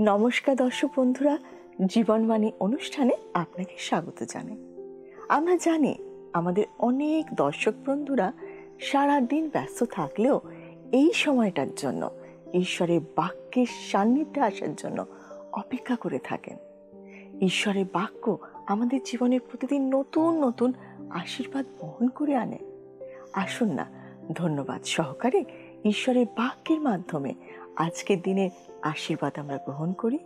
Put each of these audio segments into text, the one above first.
নমস্কার দর্শক বন্ধুরা, জীবনবাণী অনুষ্ঠানে আপনাকে স্বাগত জানাই। আমরা জানি আমাদের অনেক দর্শক বন্ধুরা সারাদিন ব্যস্ত থাকলেও এই সময়টার জন্য ঈশ্বরের বাক্যের সান্নিধ্যে আসার জন্য অপেক্ষা করে থাকেন। ঈশ্বরের বাক্য আমাদের জীবনে প্রতিদিন নতুন নতুন আশীর্বাদ বহন করে আনে। আসুন না, ধন্যবাদ সহকারে ঈশ্বরের বাক্যের মাধ্যমে আজকের দিনের আশীর্বাদ আমরা গ্রহণ করি।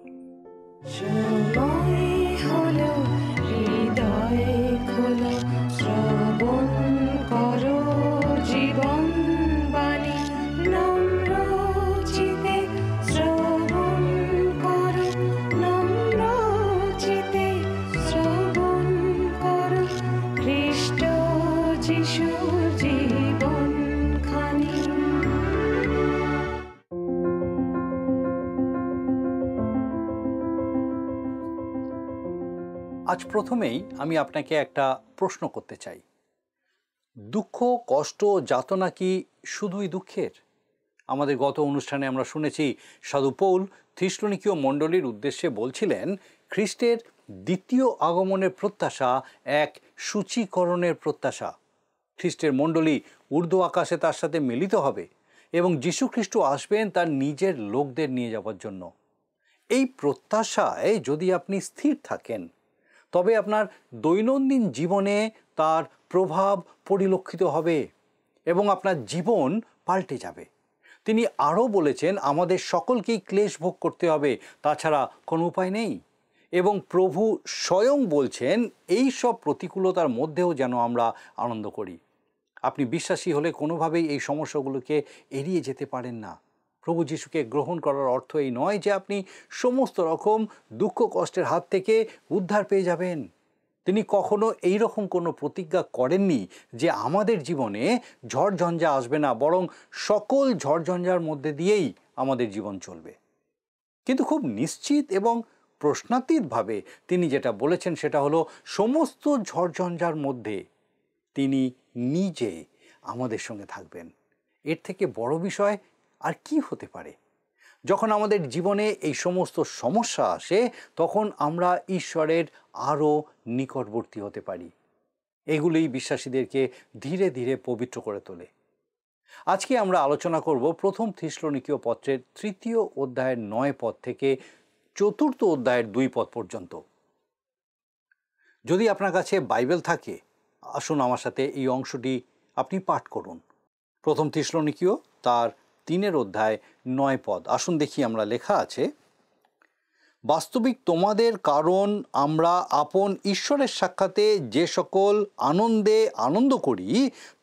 আজ প্রথমেই আমি আপনাকে একটা প্রশ্ন করতে চাই। দুঃখ, কষ্ট, যাতনা কি শুধুই দুঃখের? আমাদের গত অনুষ্ঠানে আমরা শুনেছি সাধু পৌল থিসলনিকীয় মণ্ডলীর উদ্দেশ্যে বলছিলেন খ্রিস্টের দ্বিতীয় আগমনের প্রত্যাশা এক সূচীকরণের প্রত্যাশা। খ্রিস্টের মণ্ডলী ঊর্ধ্ব আকাশে তার সাথে মিলিত হবে এবং যীশু খ্রিস্ট আসবেন তার নিজের লোকদের নিয়ে যাওয়ার জন্য। এই প্রত্যাশায় যদি আপনি স্থির থাকেন তবে আপনার দৈনন্দিন জীবনে তার প্রভাব পরিলক্ষিত হবে এবং আপনার জীবন পাল্টে যাবে। তিনি আরও বলেছেন আমাদের সকলকেই ক্লেশ ভোগ করতে হবে, তাছাড়া কোনো উপায় নেই। এবং প্রভু স্বয়ং বলছেন এই সব প্রতিকূলতার মধ্যেও যেন আমরা আনন্দ করি। আপনি বিশ্বাসী হলে কোনোভাবেই এই সমস্যাগুলোকে এড়িয়ে যেতে পারেন না। প্রভু যিশুকে গ্রহণ করার অর্থ এই নয় যে আপনি সমস্ত রকম দুঃখ কষ্টের হাত থেকে উদ্ধার পেয়ে যাবেন। তিনি কখনো এই রকম কোনো প্রতিজ্ঞা করেননি যে আমাদের জীবনে ঝড়ঝঞ্ঝা আসবে না, বরং সকল ঝড়ঝঞ্ঝার মধ্যে দিয়েই আমাদের জীবন চলবে। কিন্তু খুব নিশ্চিত এবং প্রশ্নাতীতভাবে তিনি যেটা বলেছেন সেটা হলো সমস্ত ঝড়ঝঞ্ঝার মধ্যে তিনি নিজে আমাদের সঙ্গে থাকবেন। এর থেকে বড় বিষয় আর কি হতে পারে? যখন আমাদের জীবনে এই সমস্ত সমস্যা আসে তখন আমরা ঈশ্বরের আরও নিকটবর্তী হতে পারি। এগুলোই বিশ্বাসীদেরকে ধীরে ধীরে পবিত্র করে তোলে। আজকে আমরা আলোচনা করব প্রথম থিসলনিকীয় পত্রের 3 অধ্যায়ের 9 পদ থেকে 4 অধ্যায়ের 2 পদ পর্যন্ত। যদি আপনার কাছে বাইবেল থাকে আসুন আমার সাথে এই অংশটি আপনি পাঠ করুন। প্রথম থিসলনিকীয় তার 3 অধ্যায় 9 পদ। আসুন দেখি আমরা, লেখা আছে, বাস্তবিক তোমাদের কারণ আমরা আপন ঈশ্বরের সাক্ষাতে যে সকল আনন্দে আনন্দ করি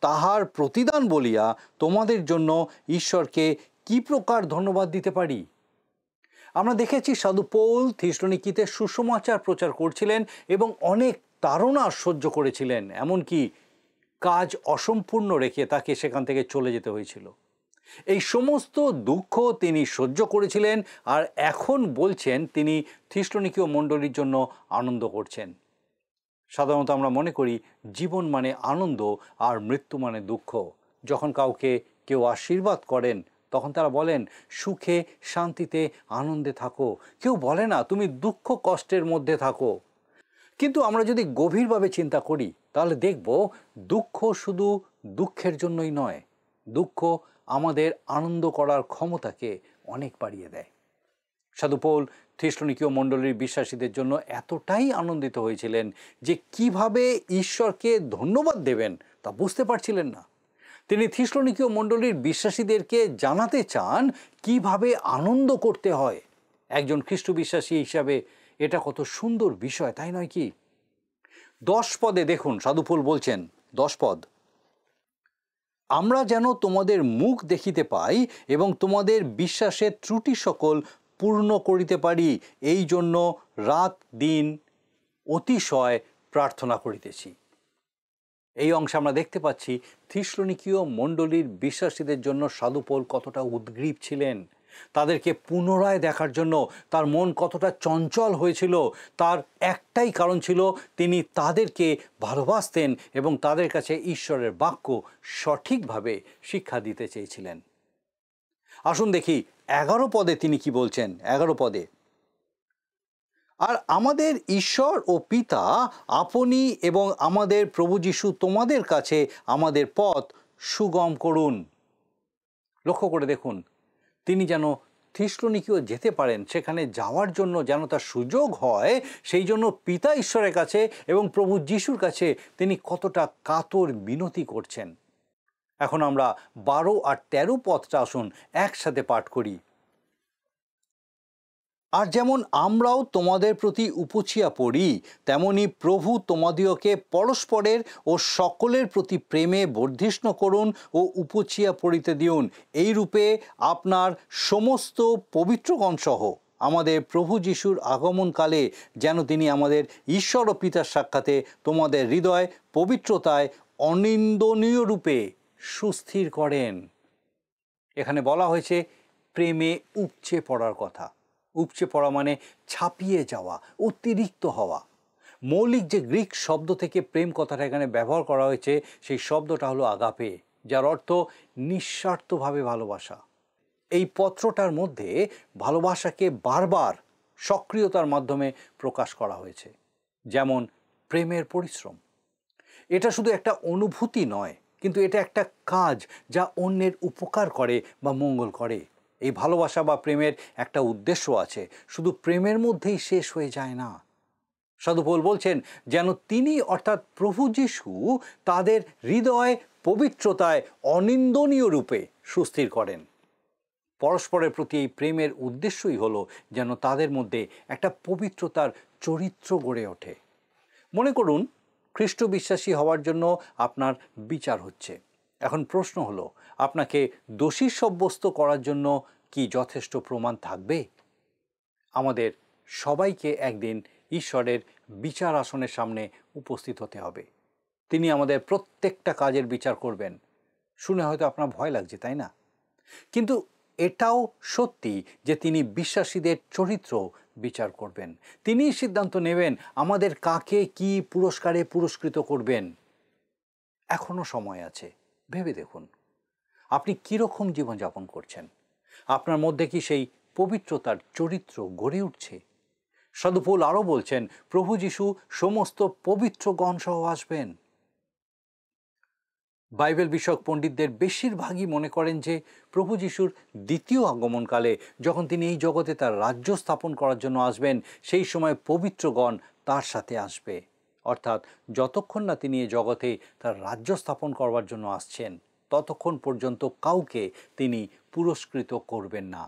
তাহার প্রতিদান বলিয়া তোমাদের জন্য ঈশ্বরকে কি প্রকার ধন্যবাদ দিতে পারি। আমরা দেখেছি সাধু পৌল থিসলনিকিতে সুসমাচার প্রচার করছিলেন এবং অনেক তাড়না সহ্য করেছিলেন, এমনকি কাজ অসম্পূর্ণ রেখে তাকে সেখান থেকে চলে যেতে হয়েছিল। এই সমস্ত দুঃখ তিনি সহ্য করেছিলেন আর এখন বলছেন তিনি থিসলনিকীয় মণ্ডলীর জন্য আনন্দ করছেন। সাধারণত আমরা মনে করি জীবন মানে আনন্দ আর মৃত্যু মানে দুঃখ। যখন কাউকে কেউ আশীর্বাদ করেন তখন তারা বলেন সুখে শান্তিতে আনন্দে থাকো, কেউ বলে না তুমি দুঃখ কষ্টের মধ্যে থাকো। কিন্তু আমরা যদি গভীরভাবে চিন্তা করি তাহলে দেখব দুঃখ শুধু দুঃখের জন্যই নয়, দুঃখ আমাদের আনন্দ করার ক্ষমতাকে অনেক বাড়িয়ে দেয়। সাধু পৌল থিসলনিকীয় মণ্ডলীর বিশ্বাসীদের জন্য এতটাই আনন্দিত হয়েছিলেন যে কিভাবে ঈশ্বরকে ধন্যবাদ দেবেন তা বুঝতে পারছিলেন না। তিনি থিসলনিকীয় মণ্ডলীর বিশ্বাসীদেরকে জানাতে চান কিভাবে আনন্দ করতে হয়। একজন খ্রিস্ট বিশ্বাসী হিসাবে এটা কত সুন্দর বিষয়, তাই নয় কি? 10 পদে দেখুন সাধু পৌল বলছেন, 10 পদ, আমরা যেন তোমাদের মুখ দেখিতে পাই এবং তোমাদের বিশ্বাসের ত্রুটি সকল পূর্ণ করিতে পারি, এই জন্য রাত দিন অতিশয় প্রার্থনা করিতেছি। এই অংশে আমরা দেখতে পাচ্ছি থিসলনিকীয় মণ্ডলীর বিশ্বাসীদের জন্য সাধু পৌল কতটা উদ্গ্রীব ছিলেন। তাদেরকে পুনরায় দেখার জন্য তার মন কতটা চঞ্চল হয়েছিল। তার একটাই কারণ ছিল, তিনি তাদেরকে ভালোবাসতেন এবং তাদের কাছে ঈশ্বরের বাক্য সঠিকভাবে শিক্ষা দিতে চেয়েছিলেন। আসুন দেখি 11 পদে তিনি কি বলছেন। 11 পদে, আর আমাদের ঈশ্বর ও পিতা আপনি এবং আমাদের প্রভু যীশু তোমাদের কাছে আমাদের পথ সুগম করুন। লক্ষ্য করে দেখুন, তিনি যেন থিসলুনিকেও যেতে পারেন, সেখানে যাওয়ার জন্য যেন তার সুযোগ হয়, সেই জন্য পিতা ঈশ্বরের কাছে এবং প্রভু যীশুর কাছে তিনি কতটা কাতর মিনতি করছেন। এখন আমরা 12 আর 13 পদটা আসুন একসাথে পাঠ করি। আর যেমন আমরাও তোমাদের প্রতি উপচিয়া পড়ি, তেমনি প্রভু তোমাদিওকে পরস্পরের ও সকলের প্রতি প্রেমে বর্ধিষ্ণু করুন ও উপচিয়া পড়িতে দিউন। এই রূপে আপনার সমস্ত পবিত্রগণ সহ আমাদের প্রভু যিশুর আগমনকালে যেন তিনি আমাদের ঈশ্বর ও পিতার সাক্ষাতে তোমাদের হৃদয় পবিত্রতায় অনিন্দনীয় রূপে সুস্থির করেন। এখানে বলা হয়েছে প্রেমে উপচে পড়ার কথা। উপচে পড়া মানে ছাপিয়ে যাওয়া, অতিরিক্ত হওয়া। মৌলিক যে গ্রিক শব্দ থেকে প্রেম কথাটা এখানে ব্যবহার করা হয়েছে, সেই শব্দটা হলো আগাপে, যার অর্থ নিঃস্বার্থভাবে ভালোবাসা। এই পত্রটার মধ্যে ভালোবাসাকে বারবার সক্রিয়তার মাধ্যমে প্রকাশ করা হয়েছে, যেমন প্রেমের পরিশ্রম। এটা শুধু একটা অনুভূতি নয়, কিন্তু এটা একটা কাজ যা অন্যের উপকার করে বা মঙ্গল করে। এই ভালোবাসা বা প্রেমের একটা উদ্দেশ্য আছে, শুধু প্রেমের মধ্যেই শেষ হয়ে যায় না। সাধু পৌল বলছেন যেন তিনি অর্থাৎ প্রভু যীশু তাদের হৃদয় পবিত্রতায় অনিন্দনীয় রূপে সুস্থির করেন। পরস্পরের প্রতি এই প্রেমের উদ্দেশ্যই হলো যেন তাদের মধ্যে একটা পবিত্রতার চরিত্র গড়ে ওঠে। মনে করুন খ্রিস্ট বিশ্বাসী হওয়ার জন্য আপনার বিচার হচ্ছে। এখন প্রশ্ন হলো, আপনাকে দোষী সাব্যস্ত করার জন্য কি যথেষ্ট প্রমাণ থাকবে? আমাদের সবাইকে একদিন ঈশ্বরের বিচার আসনের সামনে উপস্থিত হতে হবে। তিনি আমাদের প্রত্যেকটা কাজের বিচার করবেন। শুনে হয়তো আপনার ভয় লাগছে, তাই না? কিন্তু এটাও সত্যি যে তিনি বিশ্বাসীদের চরিত্র বিচার করবেন। তিনি সিদ্ধান্ত নেবেন আমাদের কাকে কি পুরস্কারে পুরস্কৃত করবেন। এখনো সময় আছে, ভেবে দেখুন আপনি কীরকম জীবনযাপন করছেন। আপনার মধ্যে কি সেই পবিত্রতার চরিত্র গড়ে উঠছে? সাধু পৌল আরও বলছেন প্রভু যীশু সমস্ত পবিত্রগণ সহ আসবেন। বাইবেল বিষয়ক পণ্ডিতদের বেশিরভাগই মনে করেন যে প্রভু যীশুর দ্বিতীয় আগমনকালে যখন তিনি এই জগতে তার রাজ্য স্থাপন করার জন্য আসবেন, সেই সময় পবিত্রগণ তার সাথে আসবে। অর্থাৎ যতক্ষণ না তিনি এই জগতে তার রাজ্য স্থাপন করবার জন্য আসছেন, ততক্ষণ পর্যন্ত কাউকে তিনি পুরস্কৃত করবেন না।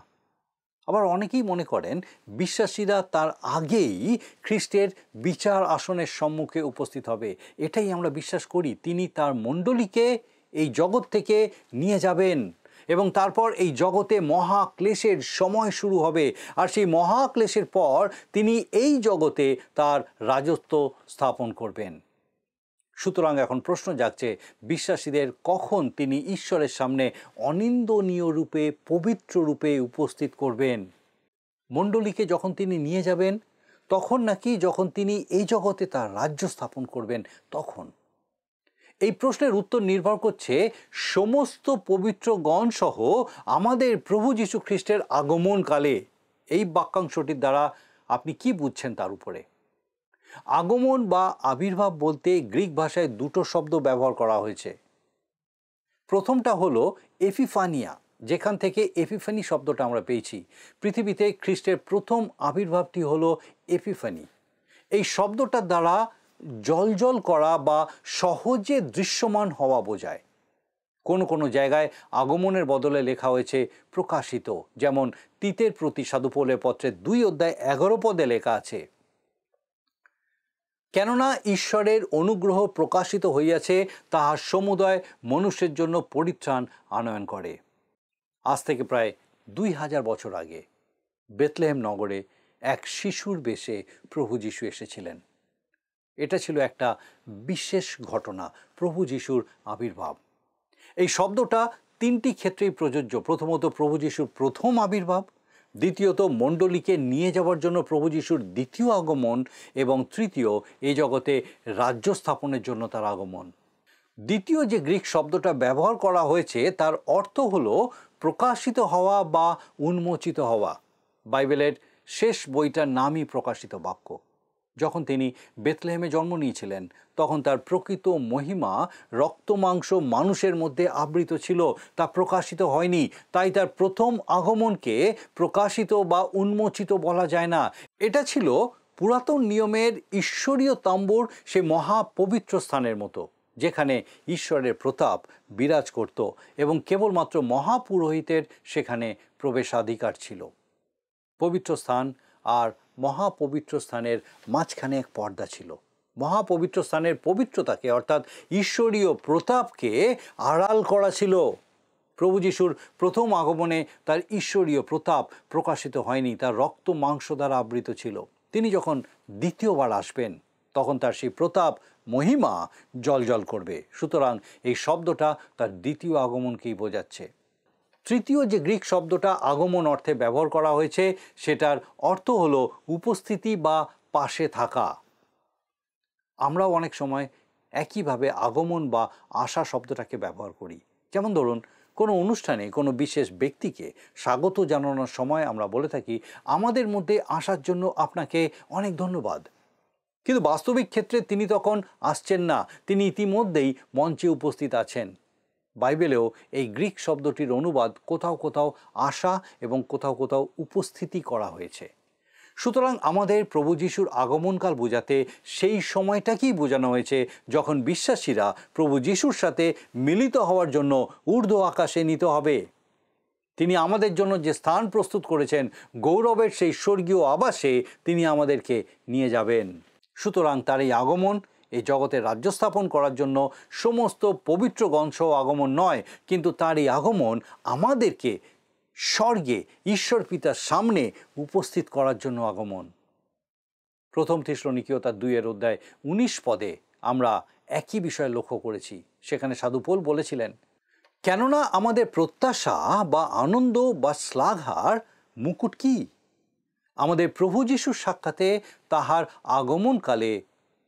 আবার অনেকেই মনে করেন বিশ্বাসীরা তার আগেই খ্রিস্টের বিচার আসনের সম্মুখে উপস্থিত হবে। এটাই আমরা বিশ্বাস করি। তিনি তার মণ্ডলীকে এই জগৎ থেকে নিয়ে যাবেন এবং তারপর এই জগতে মহাক্লেশের সময় শুরু হবে। আর সেই মহাক্লেশের পর তিনি এই জগতে তার রাজত্ব স্থাপন করবেন। সুতরাং এখন প্রশ্ন জাগছে, বিশ্বাসীদের কখন তিনি ঈশ্বরের সামনে অনিন্দনীয় রূপে পবিত্র রূপে উপস্থিত করবেন? মণ্ডলীকে যখন তিনি নিয়ে যাবেন তখন, নাকি যখন তিনি এই জগতে তার রাজ্য স্থাপন করবেন তখন? এই প্রশ্নের উত্তর নির্ভর করছে সমস্ত পবিত্রগণ সহ আমাদের প্রভু যীশু খ্রিস্টের আগমনকালে। এই বাক্যাংশটির দ্বারা আপনি কি বুঝছেন তার উপরে। আগমন বা আবির্ভাব বলতে গ্রিক ভাষায় দুটো শব্দ ব্যবহার করা হয়েছে। প্রথমটা হলো এপিফানিয়া, যেখান থেকে এপিফানি শব্দটা আমরা পেয়েছি। পৃথিবীতে খ্রিস্টের প্রথম আবির্ভাবটি হলো এপিফানি। এই শব্দটার দ্বারা জ্বলজ্বল করা বা সহজে দৃশ্যমান হওয়া বোঝায়। কোনো কোনো জায়গায় আগমনের বদলে লেখা হয়েছে প্রকাশিত, যেমন তিতের প্রতি সাধু পৌলের পত্রের 2:11 পদে লেখা আছে, কেননা ঈশ্বরের অনুগ্রহ প্রকাশিত হইয়াছে, তাহার সমুদয় মনুষ্যের জন্য পরিত্রাণ আনয়ন করে। আজ থেকে প্রায় 2000 বছর আগে বেথলেহেম নগরে এক শিশুর বেশে প্রভু যীশু এসেছিলেন। এটা ছিল একটা বিশেষ ঘটনা, প্রভু যীশুর আবির্ভাব। এই শব্দটা তিনটি ক্ষেত্রেই প্রযোজ্য। প্রথমত প্রভু যীশুর প্রথম আবির্ভাব, দ্বিতীয়ত মণ্ডলীকে নিয়ে যাওয়ার জন্য প্রভু যীশুর দ্বিতীয় আগমন, এবং তৃতীয় এই জগতে রাজ্য স্থাপনের জন্য তার আগমন। দ্বিতীয় যে গ্রিক শব্দটা ব্যবহার করা হয়েছে তার অর্থ হলো প্রকাশিত হওয়া বা উন্মোচিত হওয়া। বাইবেলের শেষ বইটার নামই প্রকাশিত বাক্য। যখন তিনি বেথলেহেমে জন্ম নিয়েছিলেন তখন তার প্রকৃত মহিমা রক্তমাংস মানুষের মধ্যে আবৃত ছিল, তা প্রকাশিত হয়নি। তাই তার প্রথম আগমনকে প্রকাশিত বা উন্মোচিত বলা যায় না। এটা ছিল পুরাতন নিয়মের ঈশ্বরীয় তাম্বুর সে মহাপবিত্র স্থানের মতো, যেখানে ঈশ্বরের প্রতাপ বিরাজ করত এবং কেবলমাত্র মহাপুরোহিতের সেখানে প্রবেশাধিকার ছিল। পবিত্র স্থান আর মহাপবিত্র স্থানের মাঝখানে এক পর্দা ছিল। মহাপবিত্র স্থানের পবিত্রতাকে অর্থাৎ ঈশ্বরীয় প্রতাপকে আড়াল করা ছিল। প্রভু যিশুর প্রথম আগমনে তার ঈশ্বরীয় প্রতাপ প্রকাশিত হয়নি, তার রক্ত মাংস দ্বারা আবৃত ছিল। তিনি যখন দ্বিতীয়বার আসবেন তখন তার সেই প্রতাপ মহিমা জ্বলজ্বল করবে। সুতরাং এই শব্দটা তার দ্বিতীয় আগমনকেই বোঝাচ্ছে। তৃতীয় যে গ্রিক শব্দটা আগমন অর্থে ব্যবহার করা হয়েছে সেটার অর্থ হলো উপস্থিতি বা পাশে থাকা। আমরাও অনেক সময় একইভাবে আগমন বা আসা শব্দটাকে ব্যবহার করি। যেমন ধরুন, কোনো অনুষ্ঠানে কোনো বিশেষ ব্যক্তিকে স্বাগত জানানোর সময় আমরা বলে থাকি, আমাদের মধ্যে আসার জন্য আপনাকে অনেক ধন্যবাদ। কিন্তু বাস্তবিক ক্ষেত্রে তিনি তখন আসছেন না, তিনি ইতিমধ্যেই মঞ্চে উপস্থিত আছেন। বাইবেলেও এই গ্রিক শব্দটির অনুবাদ কোথাও কোথাও আসা এবং কোথাও কোথাও উপস্থিতি করা হয়েছে। সুতরাং আমাদের প্রভু যিশুর আগমনকাল বোঝাতে সেই সময়টাকেই বোঝানো হয়েছে যখন বিশ্বাসীরা প্রভু যিশুর সাথে মিলিত হওয়ার জন্য ঊর্ধ্ব আকাশে নিতে হবে। তিনি আমাদের জন্য যে স্থান প্রস্তুত করেছেন, গৌরবের সেই স্বর্গীয় আবাসে তিনি আমাদেরকে নিয়ে যাবেন। সুতরাং তার এই আগমন এই জগতে রাজ্য স্থাপন করার জন্য সমস্ত পবিত্রগণ সহ আগমন নয়, কিন্তু তার এই আগমন আমাদেরকে স্বর্গে ঈশ্বর পিতার সামনে উপস্থিত করার জন্য আগমন। প্রথম থেসলোনিকীয় তার 2:19 পদে আমরা একই বিষয় লক্ষ্য করেছি। সেখানে সাধু পৌল বলেছিলেন, কেননা আমাদের প্রত্যাশা বা আনন্দ বা শ্লাঘার মুকুট কি? আমাদের প্রভু যিশুর সাক্ষাতে তাহার আগমনকালে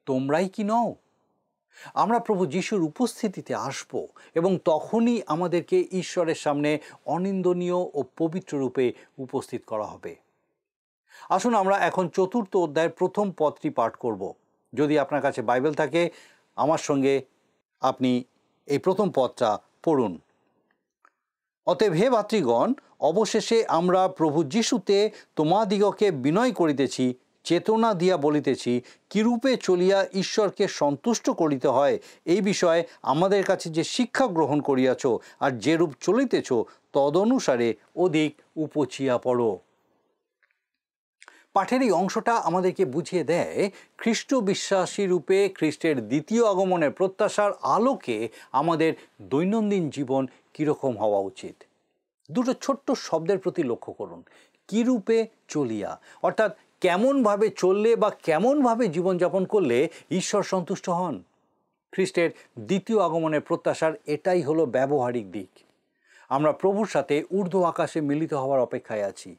তোমরাই কি নও? আমরা প্রভু যিশুর উপস্থিতিতে আসব এবং তখনই আমাদেরকে ঈশ্বরের সামনে অনিন্দনীয় ও পবিত্র রূপে উপস্থিত করা হবে। আসুন আমরা এখন 4th অধ্যায়ের প্রথম পদটি পাঠ করব। যদি আপনার কাছে বাইবেল থাকে আমার সঙ্গে আপনি এই প্রথম পদটা পড়ুন। অতএব হে ভাতৃগণ, অবশেষে আমরা প্রভু যিশুতে তোমাদিগকে বিনয় করিতেছি, চেতনা দিয়া বলিতেছি, কিরূপে চলিয়া ঈশ্বরকে সন্তুষ্ট করিতে হয় এই বিষয়ে আমাদের কাছে যে শিক্ষা গ্রহণ করিয়াছ আর যেরূপ চলিতেছ তদনুসারে অধিক উপচিয়া পড়ো। পাঠের এই অংশটা আমাদেরকে বুঝিয়ে দেয় খ্রিস্ট বিশ্বাসী রূপে খ্রিস্টের দ্বিতীয় আগমনের প্রত্যাশার আলোকে আমাদের দৈনন্দিন জীবন কীরকম হওয়া উচিত। দুটো ছোট্ট শব্দের প্রতি লক্ষ্য করুন। কিরূপে চলিয়া, অর্থাৎ কেমনভাবে চললে বা কেমনভাবে জীবনযাপন করলে ঈশ্বর সন্তুষ্ট হন। খ্রিস্টের দ্বিতীয় আগমনের প্রত্যাশার এটাই হলো ব্যবহারিক দিক। আমরা প্রভুর সাথে ঊর্ধ্ব আকাশে মিলিত হওয়ার অপেক্ষায় আছি,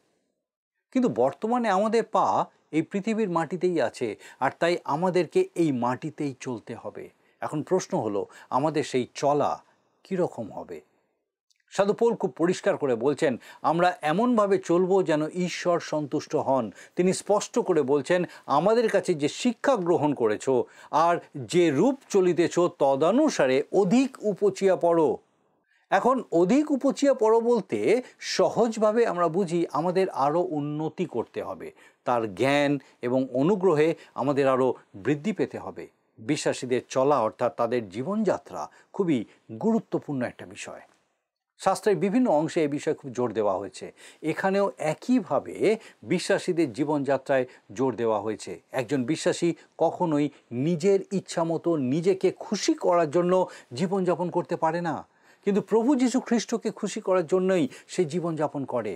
কিন্তু বর্তমানে আমাদের পা এই পৃথিবীর মাটিতেই আছে, আর তাই আমাদেরকে এই মাটিতেই চলতে হবে। এখন প্রশ্ন হলো, আমাদের সেই চলা কীরকম হবে? সাধু পৌল খুব পরিষ্কার করে বলছেন, আমরা এমনভাবে চলবো যেন ঈশ্বর সন্তুষ্ট হন। তিনি স্পষ্ট করে বলছেন, আমাদের কাছে যে শিক্ষা গ্রহণ করেছো আর যে রূপ চলিতেছ তদনুসারে অধিক উপচিয়া পড়ো। এখন অধিক উপচিয়া পড়ো বলতে সহজভাবে আমরা বুঝি আমাদের আরও উন্নতি করতে হবে, তার জ্ঞান এবং অনুগ্রহে আমাদের আরও বৃদ্ধি পেতে হবে। বিশ্বাসীদের চলা অর্থাৎ তাদের জীবনযাত্রা খুবই গুরুত্বপূর্ণ একটা বিষয়। শাস্ত্রের বিভিন্ন অংশে এই বিষয়ে খুব জোর দেওয়া হয়েছে। এখানেও একইভাবে বিশ্বাসীদের জীবনযাত্রায় জোর দেওয়া হয়েছে। একজন বিশ্বাসী কখনোই নিজের ইচ্ছামতো নিজেকে খুশি করার জন্য জীবনযাপন করতে পারে না, কিন্তু প্রভু যীশু খ্রিস্টকে খুশি করার জন্যই সে জীবনযাপন করে।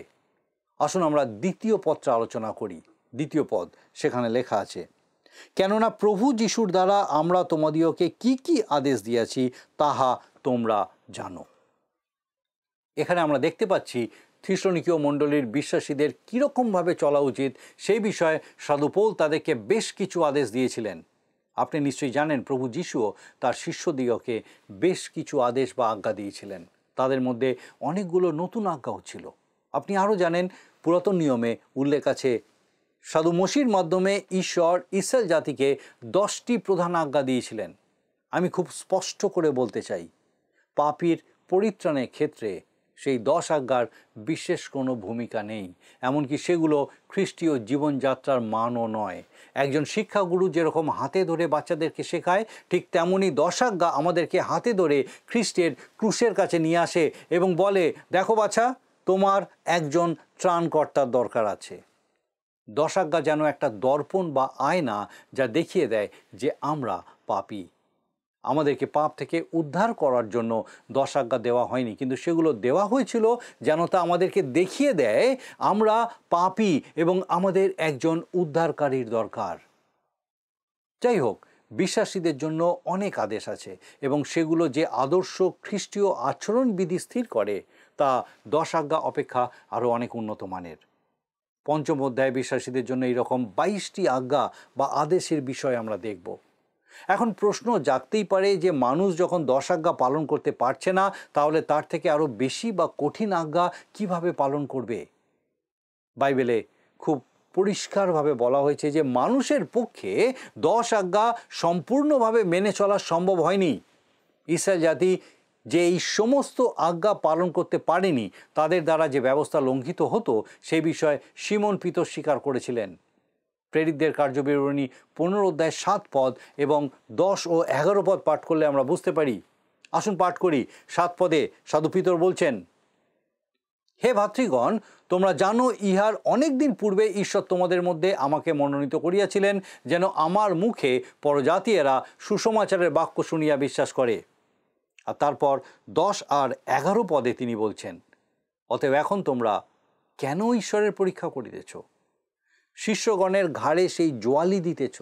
আসুন আমরা দ্বিতীয় পদটা আলোচনা করি। দ্বিতীয় পদ, সেখানে লেখা আছে, কেননা প্রভু যীশুর দ্বারা আমরা তোমাদিওকে কি কি আদেশ দিয়াছি তাহা তোমরা জানো। এখানে আমরা দেখতে পাচ্ছি থিসলনিকীয় মণ্ডলীর বিশ্বাসীদের কীরকমভাবে চলা উচিত সেই বিষয়ে সাধু পৌল তাদেরকে বেশ কিছু আদেশ দিয়েছিলেন। আপনি নিশ্চয়ই জানেন প্রভু যীশুও তার শিষ্যদিগকে বেশ কিছু আদেশ বা আজ্ঞা দিয়েছিলেন। তাদের মধ্যে অনেকগুলো নতুন আজ্ঞাও ছিল। আপনি আরও জানেন পুরাতন নিয়মে উল্লেখ আছে সাধু মসির মাধ্যমে ঈশ্বর ইসরায়েল জাতিকে 10টি প্রধান আজ্ঞা দিয়েছিলেন। আমি খুব স্পষ্ট করে বলতে চাই, পাপীর পরিত্রাণের ক্ষেত্রে সেই 10 আজ্ঞার বিশেষ কোনো ভূমিকা নেই, এমনকি সেগুলো খ্রিস্টীয় জীবনযাত্রার মানও নয়। একজন শিক্ষাগুরু যেরকম হাতে ধরে বাচ্চাদেরকে শেখায়, ঠিক তেমনই 10 আজ্ঞা আমাদেরকে হাতে ধরে খ্রিস্টের ক্রুশের কাছে নিয়ে আসে এবং বলে, দেখো বাছা, তোমার একজন ত্রাণকর্তার দরকার আছে। 10 আজ্ঞা যেন একটা দর্পণ বা আয়না, যা দেখিয়ে দেয় যে আমরা পাপী। আমাদেরকে পাপ থেকে উদ্ধার করার জন্য 10 আজ্ঞা দেওয়া হয়নি, কিন্তু সেগুলো দেওয়া হয়েছিল যেন তা আমাদেরকে দেখিয়ে দেয় আমরা পাপী এবং আমাদের একজন উদ্ধারকারীর দরকার। যাই হোক, বিশ্বাসীদের জন্য অনেক আদেশ আছে এবং সেগুলো যে আদর্শ খ্রিস্টীয় আচরণবিধি স্থির করে তা 10 আজ্ঞা অপেক্ষা আরও অনেক উন্নত মানের। পঞ্চম অধ্যায়ে বিশ্বাসীদের জন্য এইরকম 22টি আজ্ঞা বা আদেশের বিষয় আমরা দেখব। এখন প্রশ্ন জাগতেই পারে যে মানুষ যখন 10 আজ্ঞা পালন করতে পারছে না, তাহলে তার থেকে আরও বেশি বা কঠিন আজ্ঞা কিভাবে পালন করবে? বাইবেলে খুব পরিষ্কারভাবে বলা হয়েছে যে মানুষের পক্ষে 10 আজ্ঞা সম্পূর্ণভাবে মেনে চলা সম্ভব হয়নি। ইসরায়েল জাতি যে এই সমস্ত আজ্ঞা পালন করতে পারেনি, তাদের দ্বারা যে ব্যবস্থা লঙ্ঘিত হতো সেই বিষয়ে সিমন পিতর স্বীকার করেছিলেন। প্রেরিতদের কার্যবিবরণী 15 অধ্যায় 7 পদ এবং 10 ও 11 পদ পাঠ করলে আমরা বুঝতে পারি। আসুন পাঠ করি। 7 পদে সাধু পিতর বলছেন, হে ভাতৃগণ, তোমরা জানো ইহার অনেক দিন পূর্বে ঈশ্বর তোমাদের মধ্যে আমাকে মনোনীত করিয়াছিলেন, যেন আমার মুখে পরজাতীয়রা সুসমাচারের বাক্য শুনিয়া বিশ্বাস করে। আর তারপর 10 আর 11 পদে তিনি বলছেন, অতএব এখন তোমরা কেন ঈশ্বরের পরীক্ষা করিতেছ? শিষ্যগণের ঘাড়ে সেই জোয়ালি দিতেছ,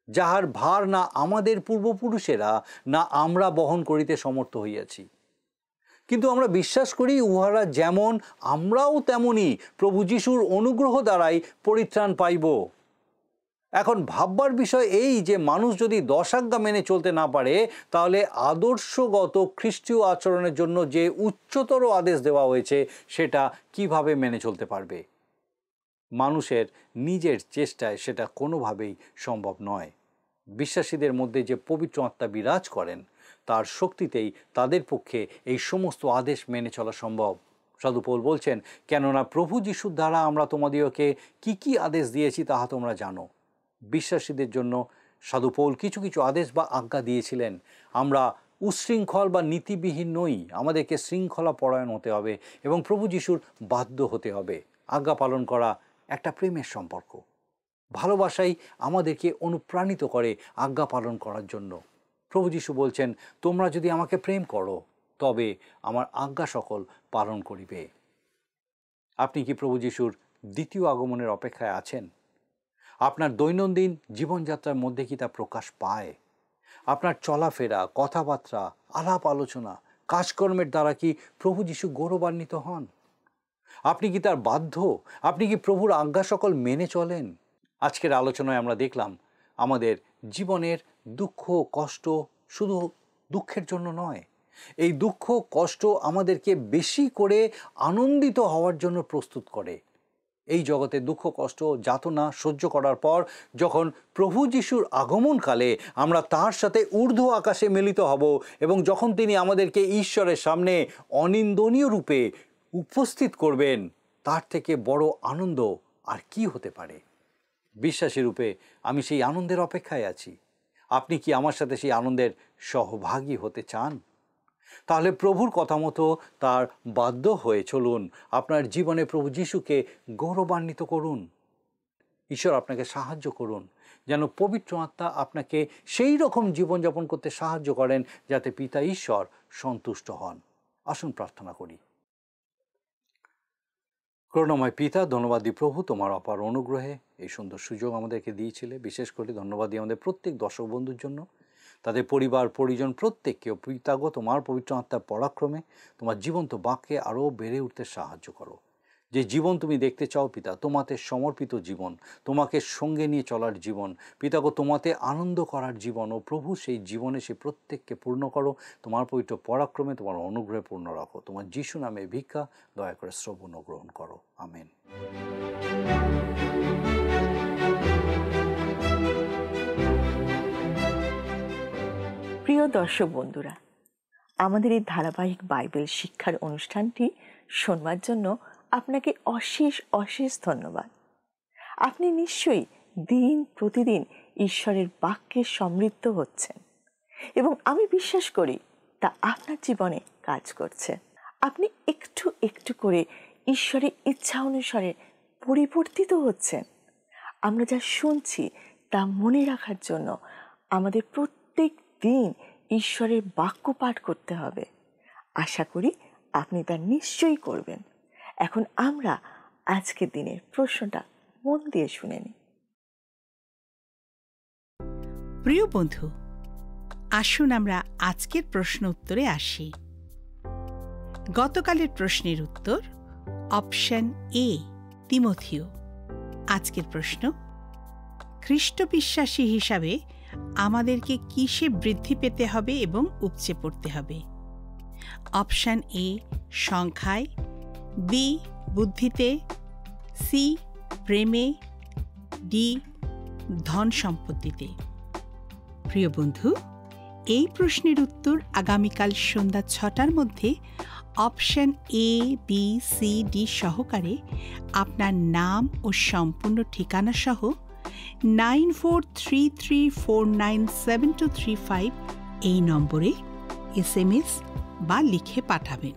যাহার ভার না আমাদের পূর্বপুরুষেরা না আমরা বহন করিতে সমর্থ হইয়াছি। কিন্তু আমরা বিশ্বাস করি উহারা যেমন, আমরাও তেমনি প্রভু যিশুর অনুগ্রহ দ্বারাই পরিত্রাণ পাইব। এখন ভাববার বিষয় এই যে মানুষ যদি 10 আজ্ঞা মেনে চলতে না পারে, তাহলে আদর্শগত খ্রিস্টীয় আচরণের জন্য যে উচ্চতর আদেশ দেওয়া হয়েছে সেটা কিভাবে মেনে চলতে পারবে? মানুষের নিজের চেষ্টায় সেটা কোনোভাবেই সম্ভব নয়। বিশ্বাসীদের মধ্যে যে পবিত্র আত্মা বিরাজ করেন, তার শক্তিতেই তাদের পক্ষে এই সমস্ত আদেশ মেনে চলা সম্ভব। সাধু পৌল বলছেন, কেননা প্রভু যিশুর দ্বারা আমরা তোমাদিগকে কি আদেশ দিয়েছি তাহা তোমরা জানো। বিশ্বাসীদের জন্য সাধু পৌল কিছু কিছু আদেশ বা আজ্ঞা দিয়েছিলেন। আমরা উশৃঙ্খল বা নীতিবিহীন নই, আমাদেরকে শৃঙ্খলা পরায়ণ হতে হবে এবং প্রভু যিশুর বাধ্য হতে হবে। আজ্ঞা পালন করা একটা প্রেমের সম্পর্ক। ভালোবাসাই আমাদেরকে অনুপ্রাণিত করে আজ্ঞা পালন করার জন্য। প্রভু যিশু বলছেন, তোমরা যদি আমাকে প্রেম করো তবে আমার আজ্ঞা সকল পালন করিবে। আপনি কি প্রভু যিশুর দ্বিতীয় আগমনের অপেক্ষায় আছেন? আপনার দৈনন্দিন জীবনযাত্রার মধ্যে কি তা প্রকাশ পায়? আপনার চলাফেরা, কথাবার্তা, আলাপ আলোচনা, কাজকর্মের দ্বারা কি প্রভু যিশু গৌরবান্বিত হন? আপনি কি তার বাধ্য? আপনি কি প্রভুর আজ্ঞা সকল মেনে চলেন? আজকের আলোচনায় আমরা দেখলাম আমাদের জীবনের দুঃখ কষ্ট শুধু দুঃখের জন্য নয়, এই দুঃখ কষ্ট আমাদেরকে বেশি করে আনন্দিত হওয়ার জন্য প্রস্তুত করে। এই জগতে দুঃখ কষ্ট যাতনা সহ্য করার পর যখন প্রভু যিশুর আগমনকালে আমরা তার সাথে ঊর্ধ্ব আকাশে মিলিত হব এবং যখন তিনি আমাদেরকে ঈশ্বরের সামনে অনিন্দনীয় রূপে উপস্থিত করবেন, তার থেকে বড় আনন্দ আর কি হতে পারে? বিশ্বাসী রূপে আমি সেই আনন্দের অপেক্ষায় আছি। আপনি কি আমার সাথে সেই আনন্দের সহভাগী হতে চান? তাহলে প্রভুর কথা মতো তার বাধ্য হয়ে চলুন। আপনার জীবনে প্রভু যিশুকে গৌরবান্বিত করুন। ঈশ্বর আপনাকে সাহায্য করুন যেন পবিত্র আত্মা আপনাকে সেই রকম জীবনযাপন করতে সাহায্য করেন যাতে পিতা ঈশ্বর সন্তুষ্ট হন। আসুন প্রার্থনা করি। করুণাময় পিতা, ধন্যবাদ দিই প্রভু তোমার অপার অনুগ্রহে এই সুন্দর সুযোগ আমাদেরকে দিয়েছিলে। বিশেষ করে ধন্যবাদ দিই আমাদের প্রত্যেক দর্শক বন্ধুর জন্য, তাদের পরিবার পরিজন প্রত্যেককেও পিতাগো তোমার পবিত্র আত্মার পরাক্রমে তোমার জীবন্ত বাক্যে আরও বেড়ে উঠতে সাহায্য করো। যে জীবন তুমি দেখতে চাও পিতা, তোমাতে সমর্পিত জীবন, তোমাকে সঙ্গে নিয়ে চলার জীবন, পিতাগো তোমাতে আনন্দ করার জীবন, ও প্রভু সেই জীবনে সে প্রত্যেককে পূর্ণ করো। তোমার পবিত্র পরাক্রমে তোমার অনুগ্রহে পূর্ণ রাখো। তোমার যিশু নামে ভিক্ষা, দয়া করে শ্রবণ ও গ্রহণ করো। আমেন। প্রিয় দর্শক বন্ধুরা, আমাদের এই ধারাবাহিক বাইবেল শিক্ষার অনুষ্ঠানটি শোনবার জন্য আপনাকে অশেষ অশেষ ধন্যবাদ। আপনি নিশ্চয়ই দিন প্রতিদিন ঈশ্বরের বাক্যে সমৃদ্ধ হচ্ছেন এবং আমি বিশ্বাস করি তা আপনার জীবনে কাজ করছে। আপনি একটু একটু করে ঈশ্বরের ইচ্ছা অনুসারে পরিবর্তিত হচ্ছেন। আমরা যা শুনছি তা মনে রাখার জন্য আমাদের প্রত্যেক দিন ঈশ্বরের বাক্য পাঠ করতে হবে। আশা করি আপনি তা নিশ্চয়ই করবেন। এখন আমরা আজকের দিনের প্রশ্নটা মন দিয়ে শুনে নিই। প্রিয় বন্ধু, আসুন আমরা আজকের প্রশ্ন উত্তরে আসি। গতকালের প্রশ্নের উত্তর অপশন এ, তিমোথীয়। আজকের প্রশ্ন, খ্রিস্ট বিশ্বাসী হিসাবে আমাদেরকে কিসে বৃদ্ধি পেতে হবে এবং উপচে পড়তে হবে? অপশন এ, সংখ্যায়, বি, বুদ্ধিতে, সি, প্রেমে, ডি, ধন সম্পত্তিতে। প্রিয় বন্ধু, এই প্রশ্নের উত্তর আগামীকাল সন্ধ্যা 6টার মধ্যে option A, B, C, D সহকারে আপনার নাম ও সম্পূর্ণ ঠিকানা সহ 9433497235 এই নম্বরে SMS বা লিখে পাঠাবেন।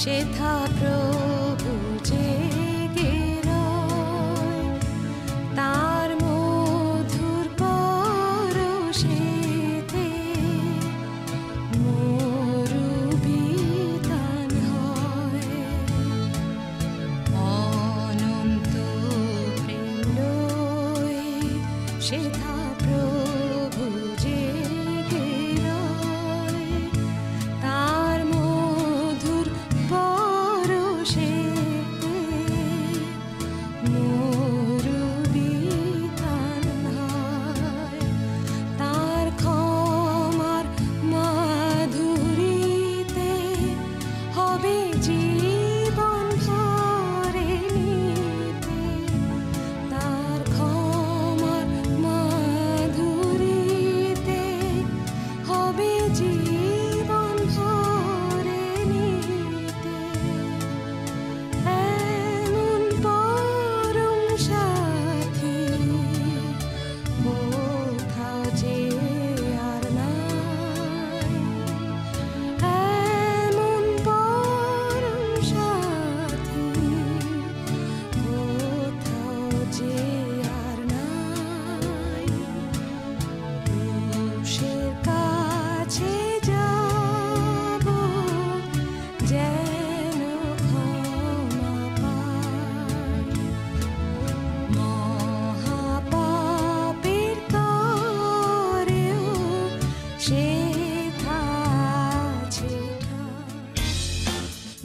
সেথা প্রভু জেগে রয়, তার মধুর পরশেতে মরুবিতান হয়। অনন্ত প্রেম লয়ে সেথা প্রভু জেগে রয়, তার মধুর পরশেতে মরুবিতান হয়। তার ক্ষমার মাধুরীতে হবে জীবন ভরে নিতে, তার ক্ষমার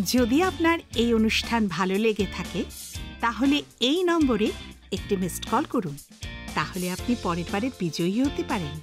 যদি আপনার এই অনুষ্ঠান ভালো লেগে থাকে তাহলে এই নম্বরে একটি মিসড কল করুন, তাহলে আপনি পরের বারের বিজয়ী হতে পারেন।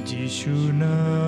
যিশু নাম